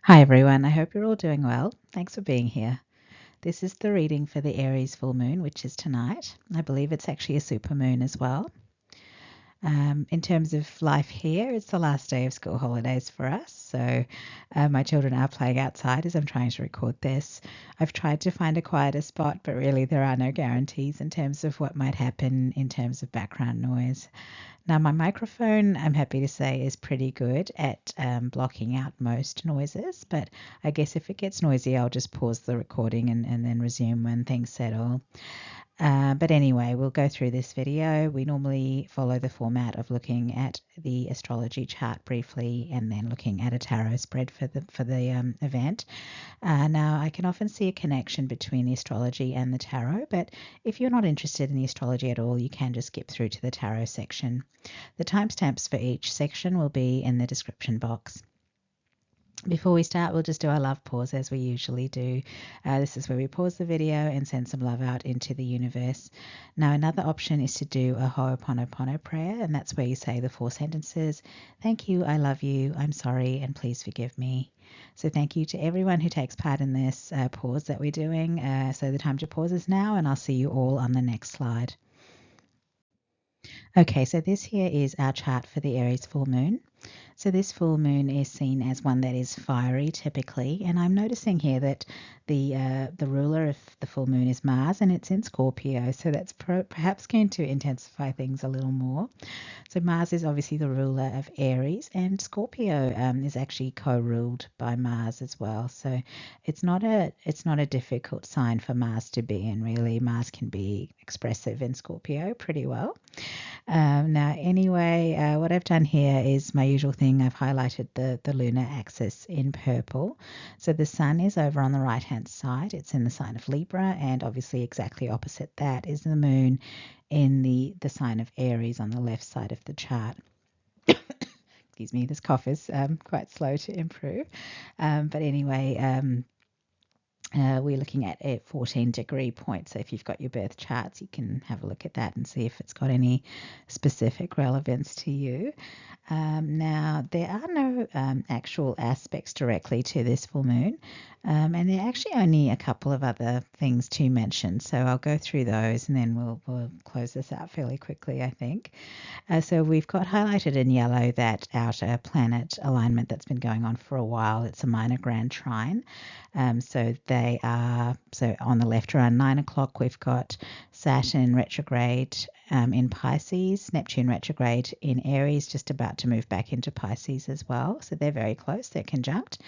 Hi everyone, I hope you're all doing well. Thanks for being here. This is the reading for the Aries Full Moon, which is tonight. I believe it's actually a super moon as well. In terms of life here, it's the last day of school holidays for us. So my children are playing outside as I'm trying to record this. I've tried to find a quieter spot, but really there are no guarantees in terms of what might happen in terms of background noise. Now, my microphone, I'm happy to say, is pretty good at blocking out most noises, but I guess if it gets noisy, I'll just pause the recording and then resume when things settle. But anyway, we'll go through this video. We normally follow the format of looking at the astrology chart briefly and then looking at a tarot spread for the event. Now, I can often see a connection between the astrology and the tarot, but if you're not interested in the astrology at all, you can just skip through to the tarot section. The timestamps for each section will be in the description box. Before we start, we'll just do our love pause as we usually do. This is where we pause the video and send some love out into the universe. Now, another option is to do a Ho'oponopono prayer, and that's where you say the 4 sentences. Thank you, I love you, I'm sorry, and please forgive me. So thank you to everyone who takes part in this pause that we're doing. So the time to pause is now, and I'll see you all on the next slide. Okay, so this here is our chart for the Aries full moon. So this full moon is seen as one that is fiery typically, and I'm noticing here that the ruler of the full moon is Mars, and it's in Scorpio, so that's perhaps going to intensify things a little more. So Mars is obviously the ruler of Aries, and Scorpio is actually co-ruled by Mars as well. So it's not a difficult sign for Mars to be in. Really, Mars can be expressive in Scorpio pretty well. Now, anyway, what I've done here is my usual thing. I've highlighted the lunar axis in purple. So the sun is over on the right-hand side. It's in the sign of Libra, and obviously exactly opposite that is the moon in the sign of Aries on the left side of the chart. Excuse me, this cough is quite slow to improve. But anyway, we're looking at a 14-degree point. So if you've got your birth charts, you can have a look at that and see if it's got any specific relevance to you. Now, there are no actual aspects directly to this full moon, and there are actually only a couple of other things to mention. So I'll go through those and then we'll close this out fairly quickly, I think. So we've got highlighted in yellow that outer planet alignment that's been going on for a while. It's a minor grand trine. So on the left around 9 o'clock, we've got Saturn retrograde in Pisces, Neptune retrograde in Aries, just about to move back into Pisces as well. So they're very close, they're conjunct.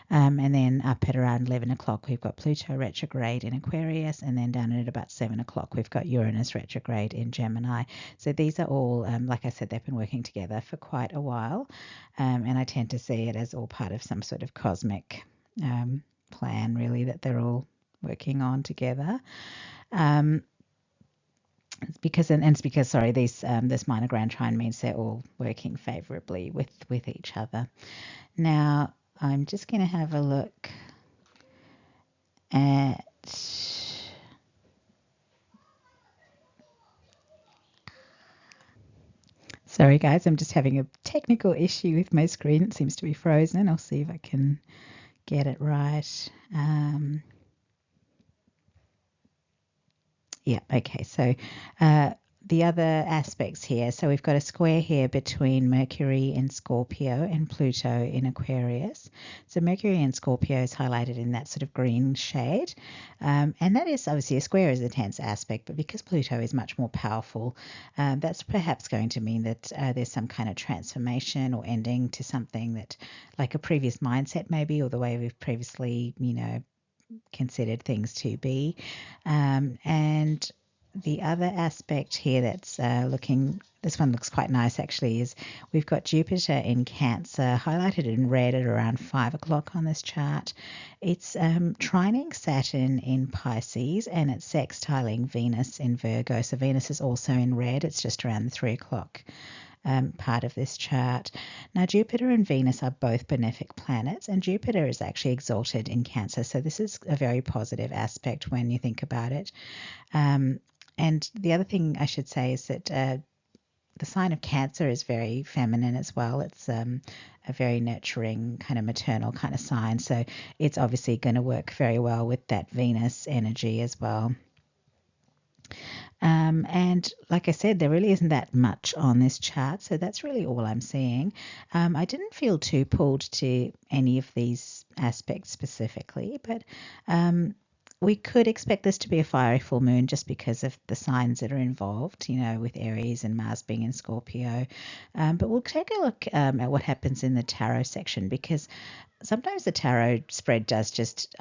And then up at around 11 o'clock, we've got Pluto retrograde in Aquarius. And then down at about 7 o'clock, we've got Uranus retrograde in Gemini. So these are all, like I said, they've been working together for quite a while. And I tend to see it as all part of some sort of cosmic plan, really, that they're all working on together. It's because this minor grand trine means they're all working favorably with each other. Now, I'm just going to have a look at sorry guys, I'm just having a technical issue with my screen. It seems to be frozen. I'll see if I can get it right. Yeah, okay. So the other aspects here. So we've got a square here between Mercury in Scorpio and Pluto in Aquarius. So Mercury in Scorpio is highlighted in that sort of green shade. And that is obviously a square is a tense aspect, but because Pluto is much more powerful, that's perhaps going to mean that there's some kind of transformation or ending to something that like a previous mindset maybe, or the way we've previously, considered things to be. And the other aspect here that's this one looks quite nice actually, is we've got Jupiter in Cancer highlighted in red at around 5 o'clock on this chart. It's trining Saturn in Pisces, and it's sextiling Venus in Virgo. So Venus is also in red. It's just around the 3 o'clock part of this chart. Now, Jupiter and Venus are both benefic planets, and Jupiter is actually exalted in Cancer. So this is a very positive aspect when you think about it. And the other thing I should say is that the sign of Cancer is very feminine as well. It's a very nurturing kind of maternal kind of sign. So it's obviously going to work very well with that Venus energy as well. And like I said, there really isn't that much on this chart, so that's really all I'm seeing. I didn't feel too pulled to any of these aspects specifically, but we could expect this to be a fiery full moon just because of the signs that are involved, with Aries and Mars being in Scorpio. But we'll take a look at what happens in the tarot section, because sometimes the tarot spread does just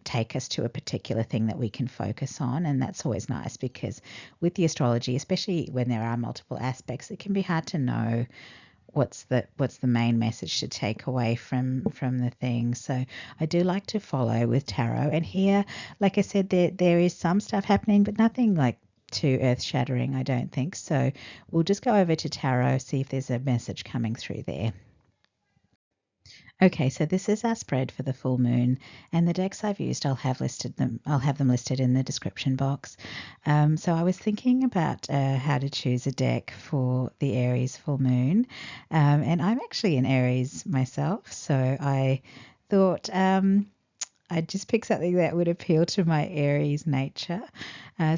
take us to a particular thing that we can focus on, and that's always nice, because with the astrology, especially when there are multiple aspects, it can be hard to know what's the main message to take away from the thing. So I do like to follow with tarot, and here, like I said, there is some stuff happening, but nothing like too earth-shattering, I don't think. So we'll just go over to tarot, see if there's a message coming through there. Okay, so this is our spread for the full moon, and the decks I've used, I'll have them listed in the description box. So I was thinking about how to choose a deck for the Aries full moon, and I'm actually an Aries myself, so I thought I'd just pick something that would appeal to my Aries nature.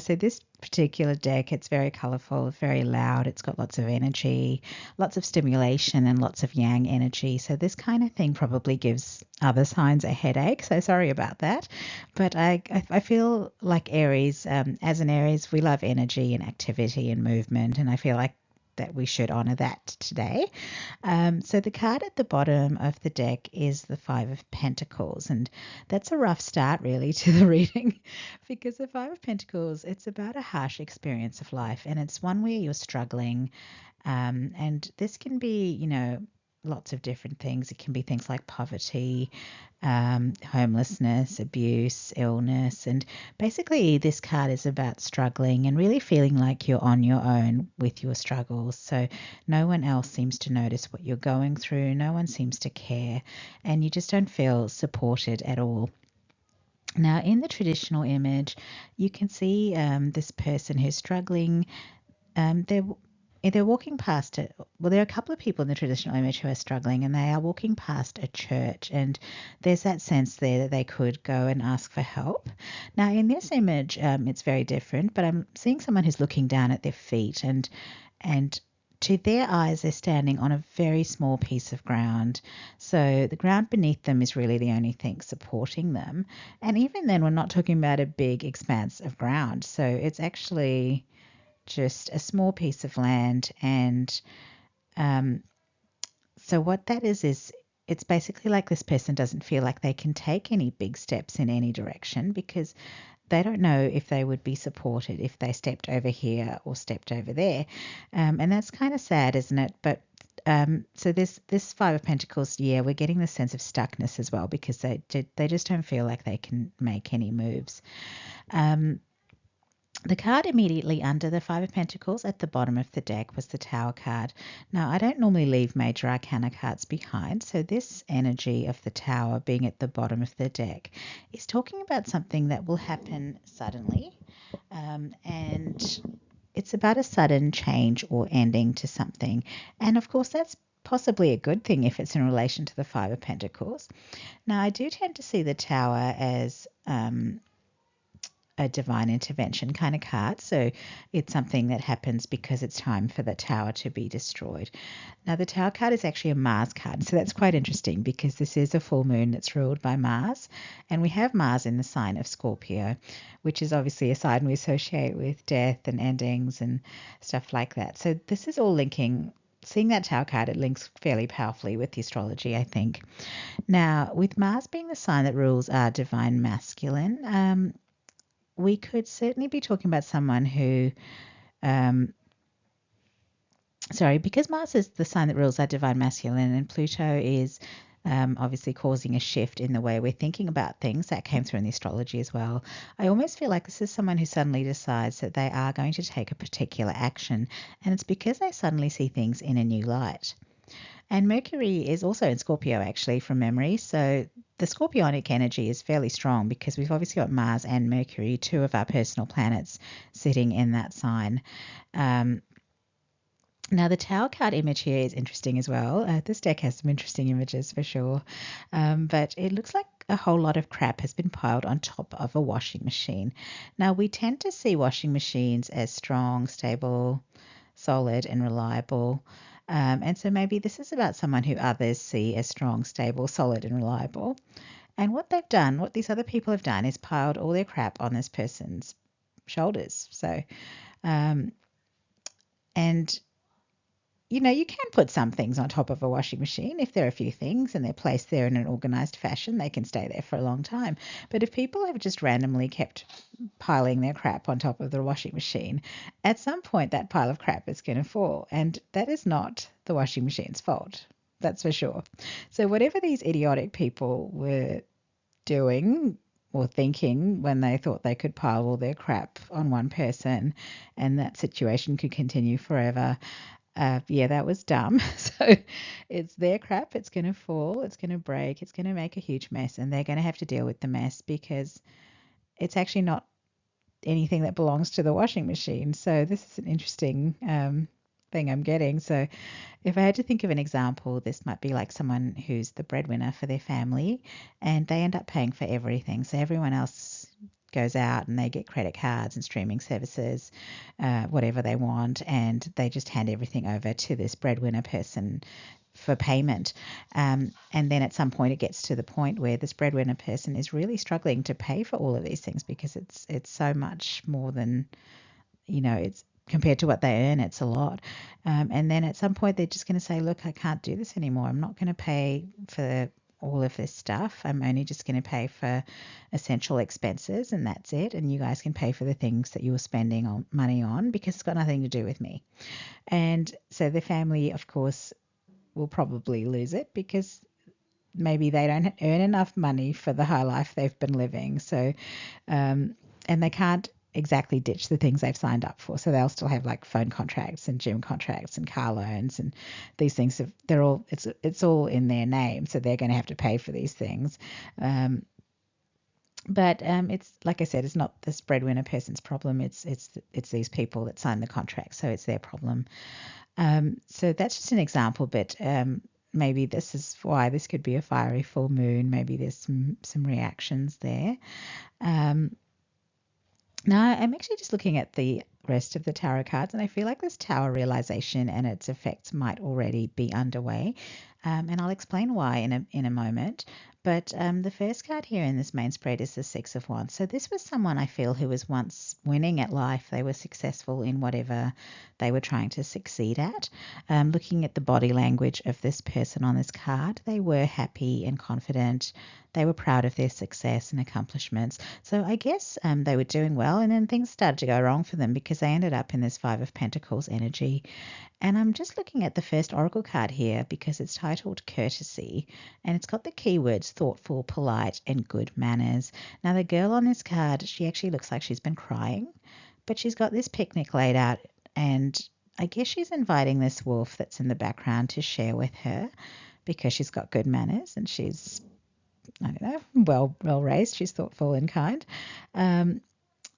So this particular deck, it's very colourful, very loud. It's got lots of energy, lots of stimulation, and lots of yang energy. So this kind of thing probably gives other signs a headache. So sorry about that. But I feel like Aries, as an Aries, we love energy and activity and movement, and I feel like that we should honour that today. So the card at the bottom of the deck is the Five of Pentacles, and that's a rough start really to the reading, because the Five of Pentacles, it's about a harsh experience of life, and it's one where you're struggling, and this can be, lots of different things. It can be things like poverty, homelessness, abuse, illness, and basically this card is about struggling and really feeling like you're on your own with your struggles. So no one else seems to notice what you're going through, no one seems to care, and you just don't feel supported at all. Now, in the traditional image, you can see this person who's struggling. They're walking past it. Well, there are a couple of people in the traditional image who are struggling, and they are walking past a church, and there's that sense there that they could go and ask for help. Now, in this image, it's very different, but I'm seeing someone who's looking down at their feet, and to their eyes, they're standing on a very small piece of ground. So the ground beneath them is really the only thing supporting them. And even then, we're not talking about a big expanse of ground. So it's actually just a small piece of land. And so what that is it's basically like this person doesn't feel like they can take any big steps in any direction, because they don't know if they would be supported if they stepped over here or stepped over there. And that's kind of sad, isn't it? But so this Five of Pentacles, yeah, we're getting the sense of stuckness as well, because they just don't feel like they can make any moves. The card immediately under the Five of Pentacles at the bottom of the deck was the Tower card. Now, I don't normally leave major arcana cards behind, so this energy of the Tower being at the bottom of the deck is talking about something that will happen suddenly, and it's about a sudden change or ending to something. And of course, that's possibly a good thing if it's in relation to the Five of Pentacles. Now, I do tend to see the Tower as a divine intervention kind of card. So it's something that happens because it's time for the tower to be destroyed. Now, the Tower card is actually a Mars card. So that's quite interesting, because this is a full moon that's ruled by Mars. And we have Mars in the sign of Scorpio, which is obviously a sign we associate with death and endings and stuff like that. So this is all linking. Seeing that Tower card, it links fairly powerfully with the astrology, I think. Now, with Mars being the sign that rules our divine masculine, we could certainly be talking about someone who, because Mars is the sign that rules our divine masculine, and Pluto is obviously causing a shift in the way we're thinking about things. That came through in the astrology as well. I almost feel like this is someone who suddenly decides that they are going to take a particular action, and it's because they suddenly see things in a new light. And Mercury is also in Scorpio, actually, from memory. So the Scorpionic energy is fairly strong, because we've obviously got Mars and Mercury, two of our personal planets, sitting in that sign. Now, the Tower card image here is interesting as well. This deck has some interesting images for sure. But it looks like a whole lot of crap has been piled on top of a washing machine. Now, we tend to see washing machines as strong, stable, solid, and reliable. And so maybe this is about someone who others see as strong, stable, solid, and reliable. And what they've done, what these other people have done, is piled all their crap on this person's shoulders. So, and you can put some things on top of a washing machine. If there are a few things and they're placed there in an organized fashion, they can stay there for a long time. But if people have just randomly kept piling their crap on top of the washing machine, at some point that pile of crap is going to fall. And that is not the washing machine's fault. That's for sure. So whatever these idiotic people were doing or thinking when they thought they could pile all their crap on one person and that situation could continue forever, that was dumb. So it's their crap. It's going to fall. It's going to break. It's going to make a huge mess, and they're going to have to deal with the mess because it's actually not anything that belongs to the washing machine. So this is an interesting thing I'm getting. So if I had to think of an example, this might be like someone who's the breadwinner for their family, and they end up paying for everything. So everyone else goes out and they get credit cards and streaming services, whatever they want, and they just hand everything over to this breadwinner person for payment. And then at some point it gets to the point where this breadwinner person is really struggling to pay for all of these things because it's so much more than, it's compared to what they earn, it's a lot. And then at some point they're just going to say, look, I can't do this anymore. I'm not going to pay for all of this stuff. I'm only just going to pay for essential expenses and that's it. And you guys can pay for the things that you were spending money on because it's got nothing to do with me. And so the family, of course, will probably lose it because maybe they don't earn enough money for the high life they've been living. So, and they can't exactly ditch the things they've signed up for. So they'll still have like phone contracts and gym contracts and car loans and these things. It's all in their name. So they're going to have to pay for these things. But it's like I said, it's not this breadwinner person's problem. It's these people that sign the contract. So it's their problem. So that's just an example, but maybe this is why this could be a fiery full moon. Maybe there's some reactions there. Now, I'm actually just looking at the rest of the tarot cards, and I feel like this tower realization and its effects might already be underway. And I'll explain why in a moment. But the first card here in this main spread is the Six of Wands. So this was someone I feel who was once winning at life. They were successful in whatever they were trying to succeed at. Looking at the body language of this person on this card, they were happy and confident. They were proud of their success and accomplishments. So I guess they were doing well, and then things started to go wrong for them because they ended up in this Five of Pentacles energy. And I'm just looking at the first oracle card here because it's titled Courtesy, and it's got the keywords thoughtful, polite, and good manners. Now, the girl on this card, she actually looks like she's been crying, but she's got this picnic laid out, and I guess she's inviting this wolf that's in the background to share with her because she's got good manners and she's, I don't know, well raised. She's thoughtful and kind.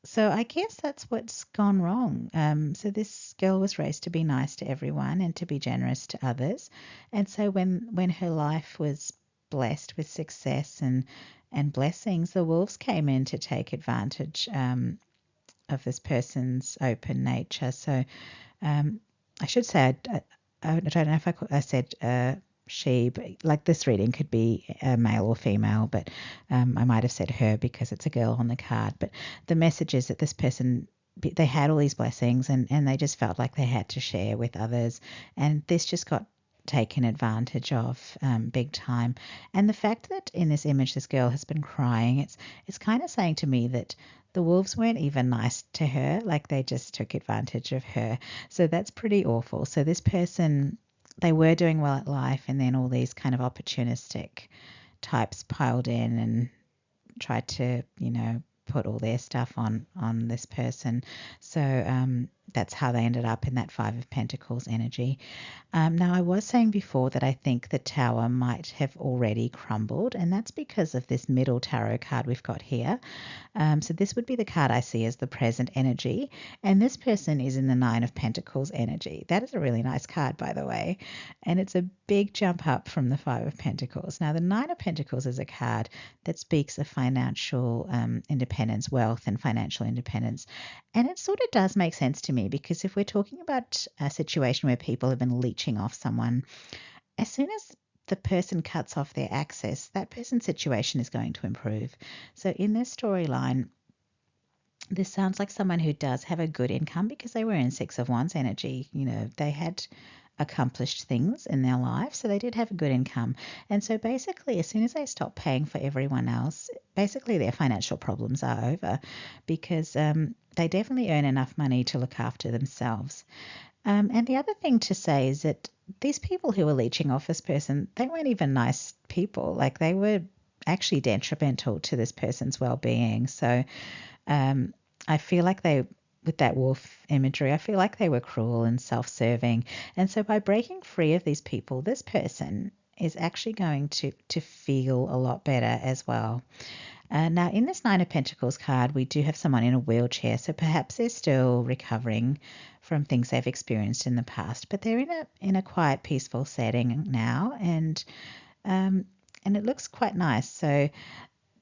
So I guess that's what's gone wrong. So this girl was raised to be nice to everyone and to be generous to others. And so when her life was blessed with success and blessings, the wolves came in to take advantage of this person's open nature. So I should say, I don't know if I said she, but like this reading could be a male or female, but I might have said her because it's a girl on the card. But the message is that this person, they had all these blessings and they just felt like they had to share with others. And this just got taken advantage of big time. And the fact that in this image this girl has been crying, it's kind of saying to me that the wolves weren't even nice to her, like they just took advantage of her. So that's pretty awful. So this person, they were doing well at life, and then all these kind of opportunistic types piled in and tried to, put all their stuff on this person. So that's how they ended up in that Five of Pentacles energy. Now, I was saying before that I think the Tower might have already crumbled, and that's because of this middle tarot card we've got here. So this would be the card I see as the present energy, and this person is in the Nine of Pentacles energy. That is a really nice card, by the way, and it's a big jump up from the Five of Pentacles. Now, the Nine of Pentacles is a card that speaks of financial independence, wealth and financial independence, and it sort of does make sense to me, because if we're talking about a situation where people have been leeching off someone, as soon as the person cuts off their access, that person's situation is going to improve. So in this storyline, this sounds like someone who does have a good income, because they were in Six of Wands energy. You know, they had accomplished things in their life, so they did have a good income. And so basically, as soon as they stop paying for everyone else, basically their financial problems are over, because they definitely earn enough money to look after themselves. And the other thing to say is that these people who were leeching off this person, they weren't even nice people. Like, they were actually detrimental to this person's well-being. So I feel like with that wolf imagery, I feel like they were cruel and self-serving. And so by breaking free of these people, this person is actually going to feel a lot better as well. Now, in this Nine of Pentacles card, we do have someone in a wheelchair, so perhaps they're still recovering from things they've experienced in the past, but they're in a quiet, peaceful setting now, and it looks quite nice. So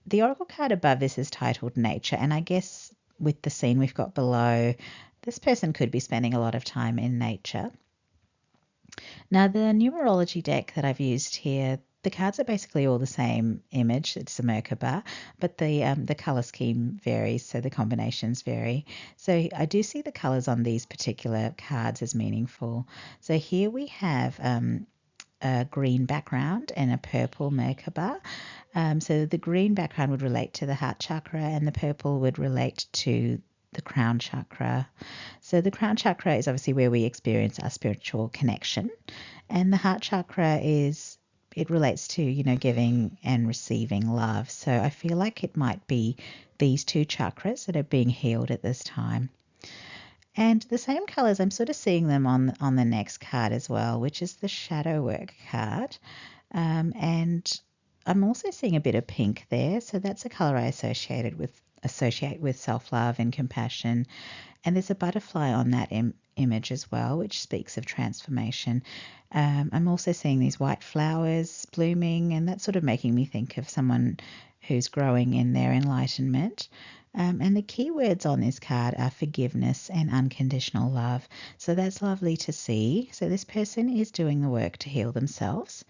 the oracle card above this is titled Nature, and I guess with the scene we've got below, this person could be spending a lot of time in nature. Now, the numerology deck that I've used here, the cards are basically all the same image. It's a Merkaba, but the color scheme varies, so the combinations vary. So I do see the colors on these particular cards as meaningful. So here we have a green background and a purple Merkaba. So the green background would relate to the heart chakra, and the purple would relate to the crown chakra. So the crown chakra is obviously where we experience our spiritual connection, and the heart chakra it relates to, you know, giving and receiving love. So I feel like it might be these two chakras that are being healed at this time. And the same colors, I'm sort of seeing them on the next card as well, which is the shadow work card. And I'm also seeing a bit of pink there. So that's a color I associate with self-love and compassion. And there's a butterfly on that image as well, which speaks of transformation. I'm also seeing these white flowers blooming, and that's sort of making me think of someone who's growing in their enlightenment. And the key words on this card are forgiveness and unconditional love. So that's lovely to see. So this person is doing the work to heal themselves.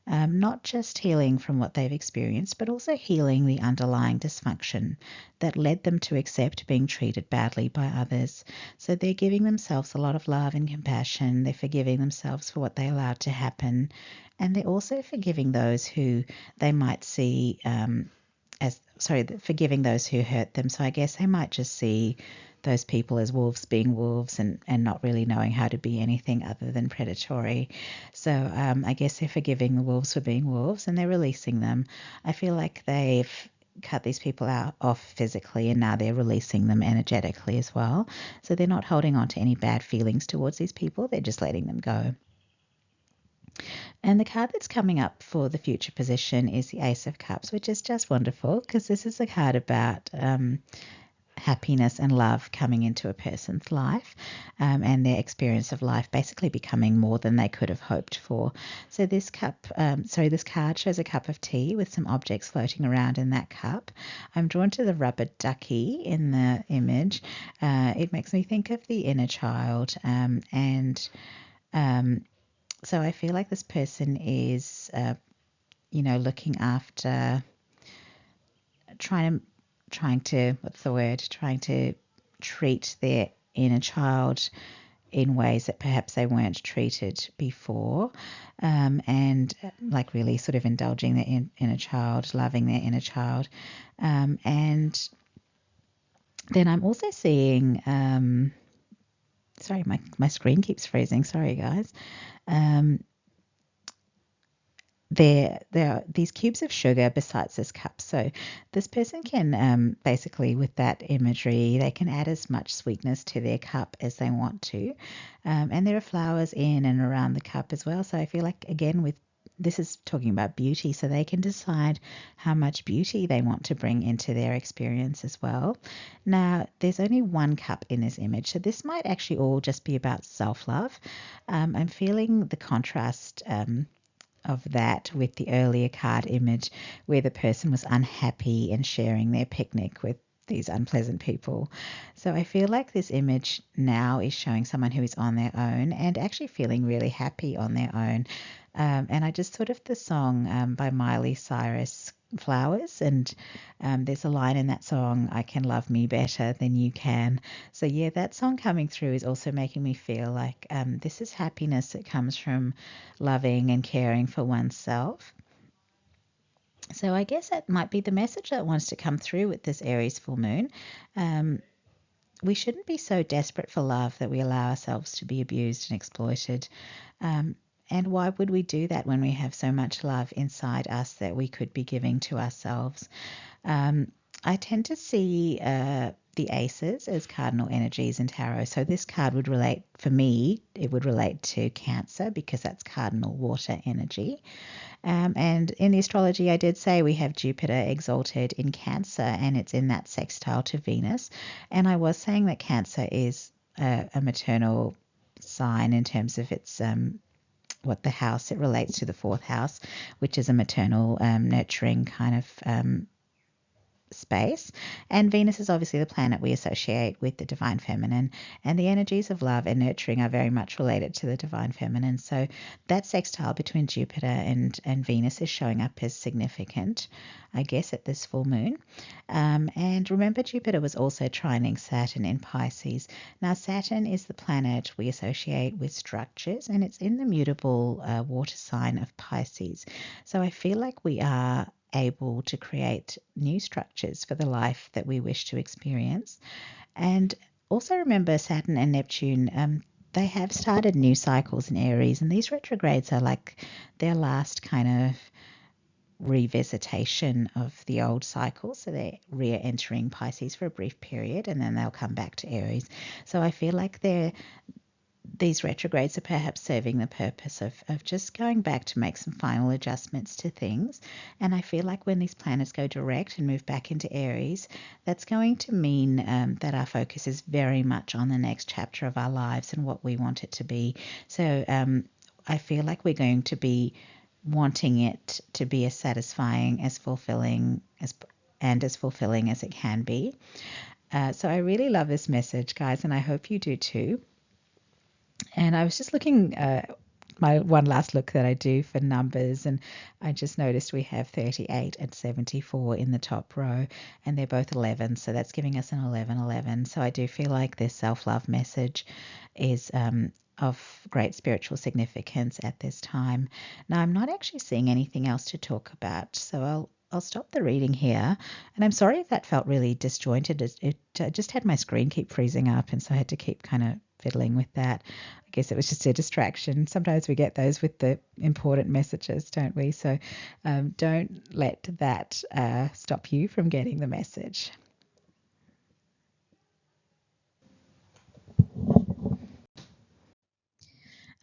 Not just healing from what they've experienced, but also healing the underlying dysfunction that led them to accept being treated badly by others. So they're giving themselves a lot of love and compassion. They're forgiving themselves for what they allowed to happen. And they're also forgiving those who they might see forgiving those who hurt them. So I guess they might just see those people as wolves being wolves, and not really knowing how to be anything other than predatory. So I guess they're forgiving the wolves for being wolves, and they're releasing them. I feel like they've cut these people off physically, and now they're releasing them energetically as well. So they're not holding on to any bad feelings towards these people. They're just letting them go. And the card that's coming up for the future position is the Ace of Cups, which is just wonderful, because this is a card about happiness and love coming into a person's life, and their experience of life basically becoming more than they could have hoped for. So this card shows a cup of tea with some objects floating around in that cup. I'm drawn to the rubber ducky in the image. It makes me think of the inner child, so I feel like this person is, looking after, trying to treat their inner child in ways that perhaps they weren't treated before, and like really sort of indulging their inner child, loving their inner child. And then I'm also seeing, sorry, my screen keeps freezing. Sorry, guys. there are these cubes of sugar besides this cup. So this person can basically, with that imagery, they can add as much sweetness to their cup as they want to. And there are flowers in and around the cup as well. So I feel like, again, with this is talking about beauty, so they can decide how much beauty they want to bring into their experience as well. Now, there's only one cup in this image, so this might actually all just be about self-love. I'm feeling the contrast of that with the earlier card image where the person was unhappy and sharing their picnic with these unpleasant people. So I feel like this image now is showing someone who is on their own and actually feeling really happy on their own. And I just thought of the song by Miley Cyrus, Flowers, and there's a line in that song, I can love me better than you can. So yeah, that song coming through is also making me feel like this is happiness that comes from loving and caring for oneself. So I guess that might be the message that wants to come through with this Aries full moon. We shouldn't be so desperate for love that we allow ourselves to be abused and exploited. And why would we do that when we have so much love inside us that we could be giving to ourselves? I tend to see the aces as cardinal energies in tarot. So this card would relate, for me, it would relate to Cancer because that's cardinal water energy. And in the astrology, I did say we have Jupiter exalted in Cancer, and it's in that sextile to Venus. And I was saying that Cancer is a maternal sign in terms of its what the house, it relates to the fourth house, which is a maternal, nurturing kind of space. And Venus is obviously the planet we associate with the divine feminine, and the energies of love and nurturing are very much related to the divine feminine. So that sextile between Jupiter and Venus is showing up as significant, I guess, at this full moon. And remember, Jupiter was also trining Saturn in Pisces. Now, Saturn is the planet we associate with structures, and it's in the mutable water sign of Pisces. So I feel like we are able to create new structures for the life that we wish to experience. And also remember, Saturn and Neptune, they have started new cycles in Aries, and these retrogrades are like their last kind of revisitation of the old cycle. So they're re-entering Pisces for a brief period, and then they'll come back to Aries. So I feel like these retrogrades are perhaps serving the purpose of just going back to make some final adjustments to things. And I feel like when these planets go direct and move back into Aries, that's going to mean that our focus is very much on the next chapter of our lives and what we want it to be. So I feel like we're going to be wanting it to be as satisfying, as fulfilling as it can be. So I really love this message, guys, and I hope you do too. And I was just looking, my one last look that I do for numbers, and I just noticed we have 38 and 74 in the top row, and they're both 11, so that's giving us an 11-11. So I do feel like this self-love message is of great spiritual significance at this time. Now, I'm not actually seeing anything else to talk about, so I'll stop the reading here. And I'm sorry if that felt really disjointed. It just had my screen keep freezing up, and so I had to keep kind of fiddling with that. I guess it was just a distraction. Sometimes we get those with the important messages, don't we? So don't let that stop you from getting the message.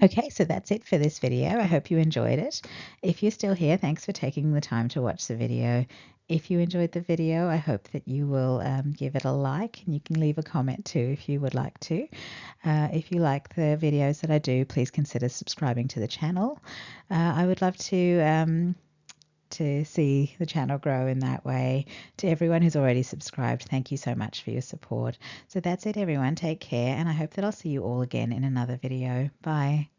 Okay, so that's it for this video. I hope you enjoyed it. If you're still here, thanks for taking the time to watch the video. If you enjoyed the video, I hope that you will give it a like, and you can leave a comment too if you would like to. If you like the videos that I do, please consider subscribing to the channel. I would love to see the channel grow in that way. To everyone who's already subscribed, thank you so much for your support. So that's it, everyone. Take care, and I hope that I'll see you all again in another video. Bye.